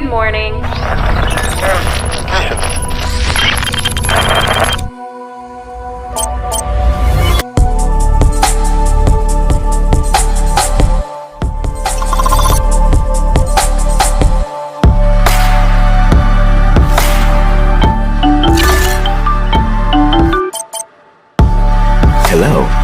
Good morning. Hello.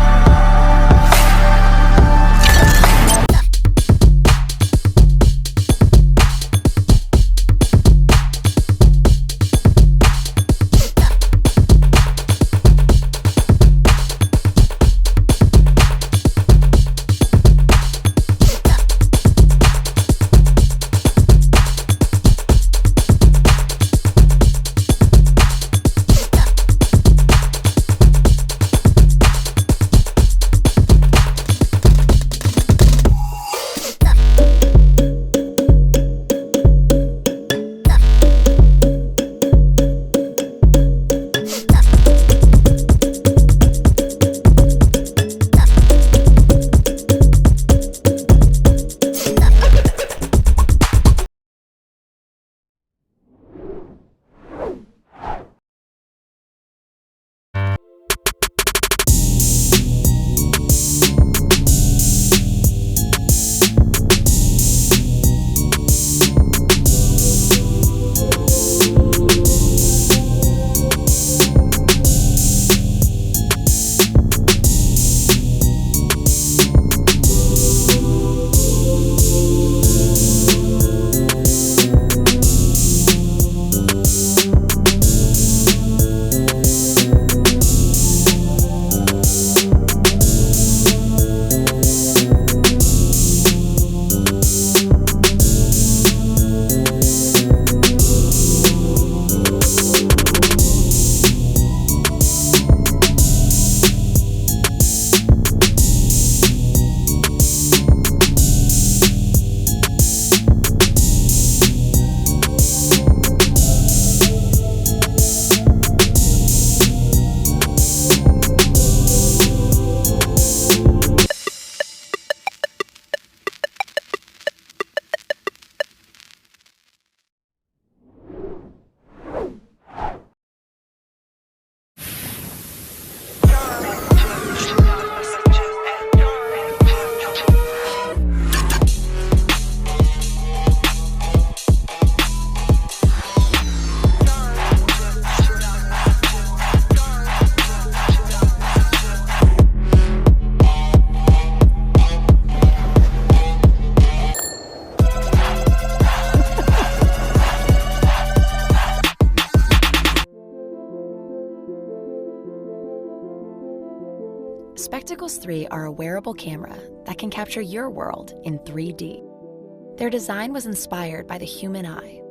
Spectacles 3 are a wearable camera that can capture your world in 3D. Their design was inspired by the human eye.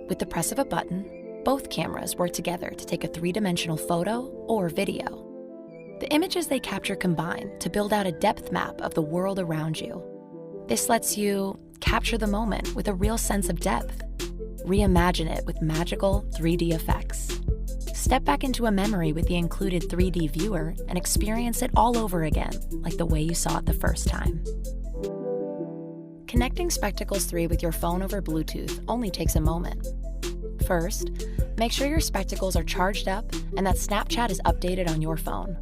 With the press of a button, both cameras work together to take a three-dimensional photo or video. The images they capture combine to build out a depth map of the world around you. This lets you capture the moment with a real sense of depth, reimagine it with magical 3D effects. Step back into a memory with the included 3D viewer and experience it all over again, like the way you saw it the first time. Connecting Spectacles 3 with your phone over Bluetooth only takes a moment. First, make sure your spectacles are charged up and that Snapchat is updated on your phone.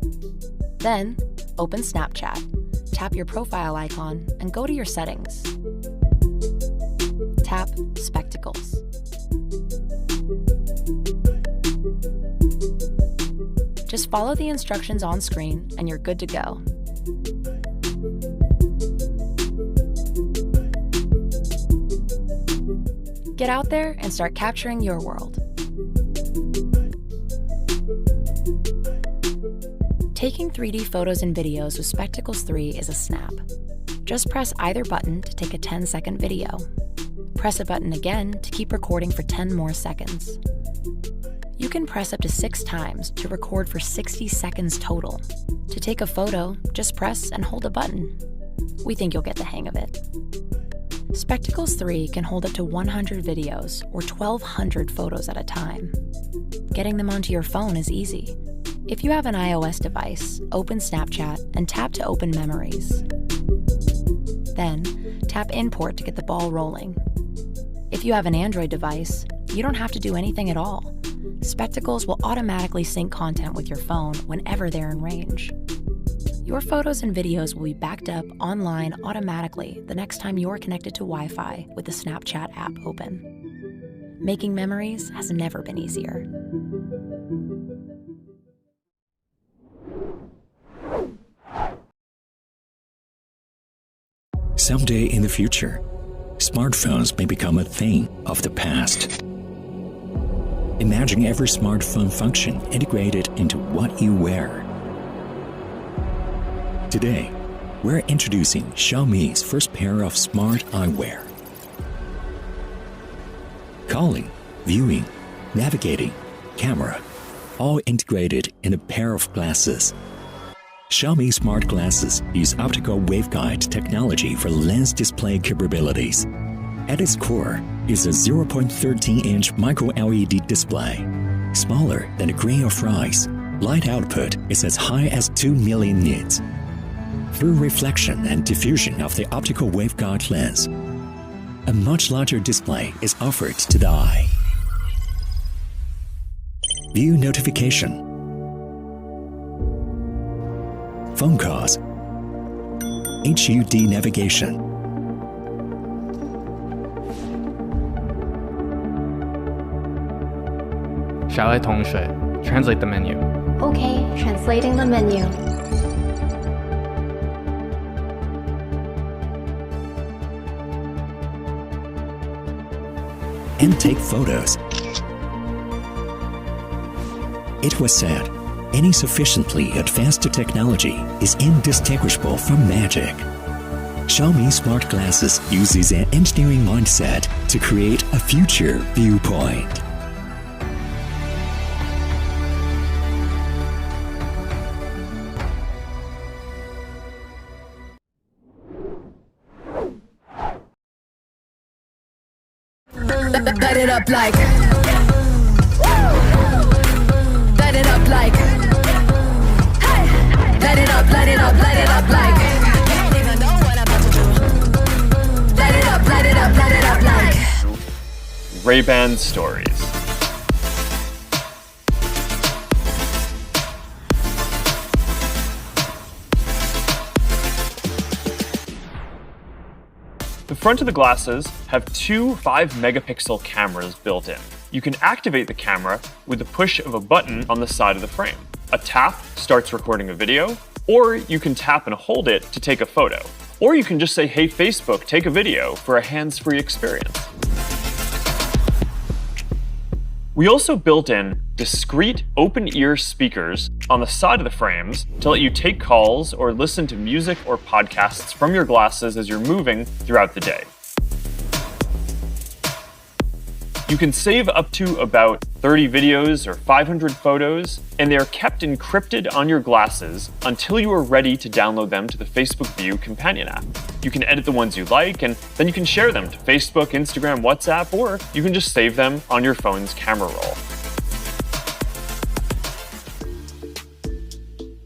Then, open Snapchat, tap your profile icon, and go to your settings. Tap Spectacles. Just follow the instructions on screen and you're good to go. Get out there and start capturing your world. Taking 3D photos and videos with Spectacles 3 is a snap. Just press either button to take a 10-second video. Press a button again to keep recording for 10 more seconds. You can press up to 6 times to record for 60 seconds total. To take a photo, just press and hold a button. We think you'll get the hang of it. Spectacles 3 can hold up to 100 videos or 1,200 photos at a time. Getting them onto your phone is easy. If you have an iOS device, open Snapchat and tap to open Memories. Then, tap Import to get the ball rolling. If you have an Android device, you don't have to do anything at all. Spectacles will automatically sync content with your phone whenever they're in range. Your photos and videos will be backed up online automatically the next time you're connected to Wi-Fi with the Snapchat app open. Making memories has never been easier. Someday in the future, smartphones may become a thing of the past. Imagine every smartphone function integrated into what you wear. Today, we're introducing Xiaomi's first pair of smart eyewear. Calling, viewing, navigating, camera, all integrated in a pair of glasses. Xiaomi smart glasses use optical waveguide technology for lens display capabilities. At its core is a 0.13-inch micro-LED display. Smaller than a grain of rice, light output is as high as 2 million nits. Through reflection and diffusion of the optical waveguide lens, a much larger display is offered to the eye. View notification, phone calls, HUD navigation. Shall I, 同学, translate the menu? Okay, translating the menu. And take photos. It was said, any sufficiently advanced technology is indistinguishable from magic. Xiaomi smart glasses uses an engineering mindset to create a future viewpoint. Light it up like. Light it up like. Hey! Light it up, light it up, light it up like. I can't even know what I'm about to do. Light it up, light it up, light it up like. Ray-Ban stories. The front of the glasses have two 5-megapixel cameras built in. You can activate the camera with the push of a button on the side of the frame. A tap starts recording a video, or you can tap and hold it to take a photo. Or you can just say, "Hey Facebook, take a video," for a hands-free experience. We also built in discrete open-ear speakers on the side of the frames to let you take calls or listen to music or podcasts from your glasses as you're moving throughout the day. You can save up to about 30 videos or 500 photos, and they are kept encrypted on your glasses until you are ready to download them to the Facebook View companion app. You can edit the ones you like, and then you can share them to Facebook, Instagram, WhatsApp, or you can just save them on your phone's camera roll.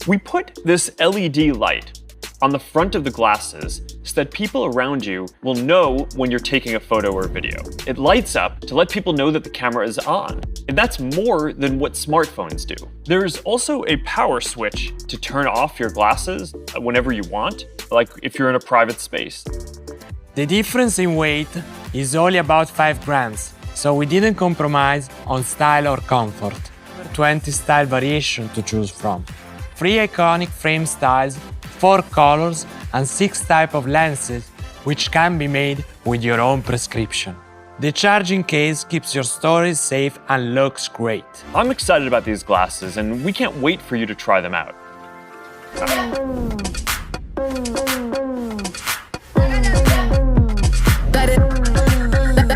We put this LED light on the front of the glasses so that people around you will know when you're taking a photo or video. It lights up to let people know that the camera is on, and that's more than what smartphones do. There's also a power switch to turn off your glasses whenever you want, like if you're in a private space. The difference in weight is only about 5 grams, so we didn't compromise on style or comfort. 20 style variations to choose from. 3 iconic frame styles, 4 colors, and 6 types of lenses, which can be made with your own prescription. The charging case keeps your storage safe and looks great. I'm excited about these glasses, and we can't wait for you to try them out.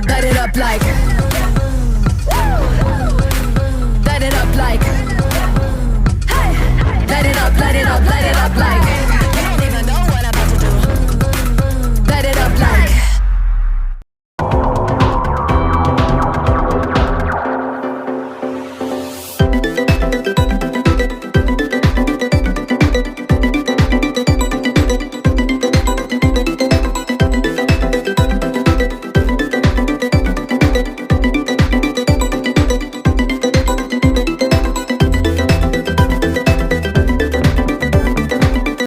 Light it up like.